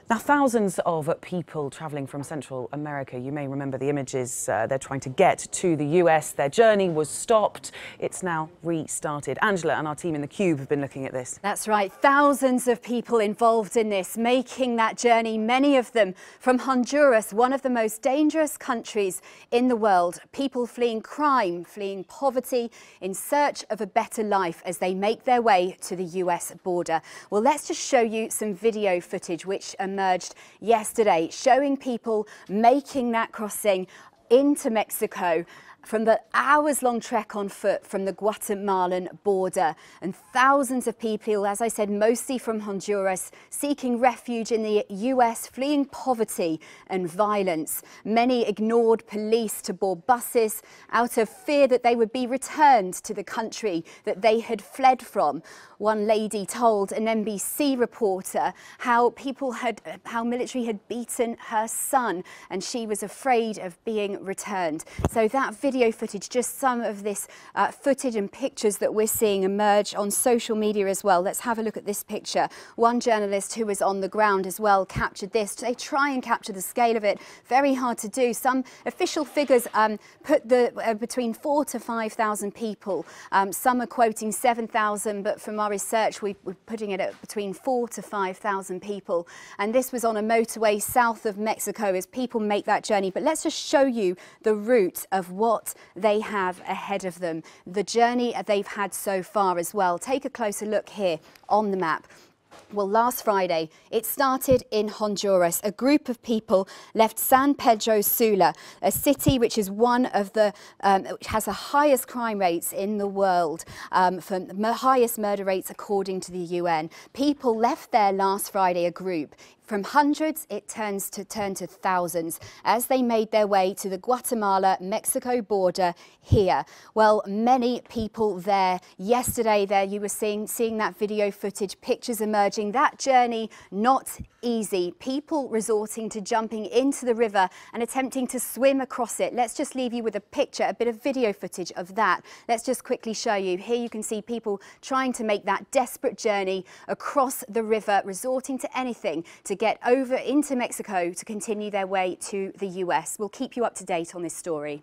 Now, thousands of people travelling from Central America, you may remember the images, they're trying to get to the US. Their journey was stopped. It's now restarted. Angela and our team in the Cube have been looking at this. That's right. Thousands of people involved in this, making that journey, many of them from Honduras, one of the most dangerous countries in the world. People fleeing crime, fleeing poverty, in search of a better life as they make their way to the US border. Well, let's just show you some video footage which emerged yesterday, showing people making that crossing into Mexico from the hours-long trek on foot from the Guatemalan border. And thousands of people, as I said, mostly from Honduras, seeking refuge in the US, fleeing poverty and violence. Many ignored police to board buses out of fear that they would be returned to the country that they had fled from. One lady told an NBC reporter how military had beaten her son and she was afraid of being returned. So that video footage, just some of this footage and pictures that we're seeing emerge on social media as well. Let's have a look at this picture. One journalist who was on the ground as well captured this. They try and capture the scale of it. Very hard to do. Some official figures put between 4,000 to 5,000 people. Some are quoting 7,000, but from our research we're putting it at between 4,000 to 5,000 people. And this was on a motorway south of Mexico as people make that journey. But let's just show you the route of what they have ahead of them, the journey they've had so far as well. Take a closer look here on the map. Well, last Friday, it started in Honduras. A group of people left San Pedro Sula, a city which is one of the, which has the highest crime rates in the world, highest murder rates according to the UN. People left there last Friday, a group. From hundreds, it turned to thousands as they made their way to the Guatemala-Mexico border here. Well, many people there yesterday you were seeing that video footage, pictures emerging. That journey, not easy. People resorting to jumping into the river and attempting to swim across it. Let's just leave you with a picture, a bit of video footage of that. Let's just quickly show you. Here you can see people trying to make that desperate journey across the river, resorting to anything to get over into Mexico to continue their way to the US. We'll keep you up to date on this story.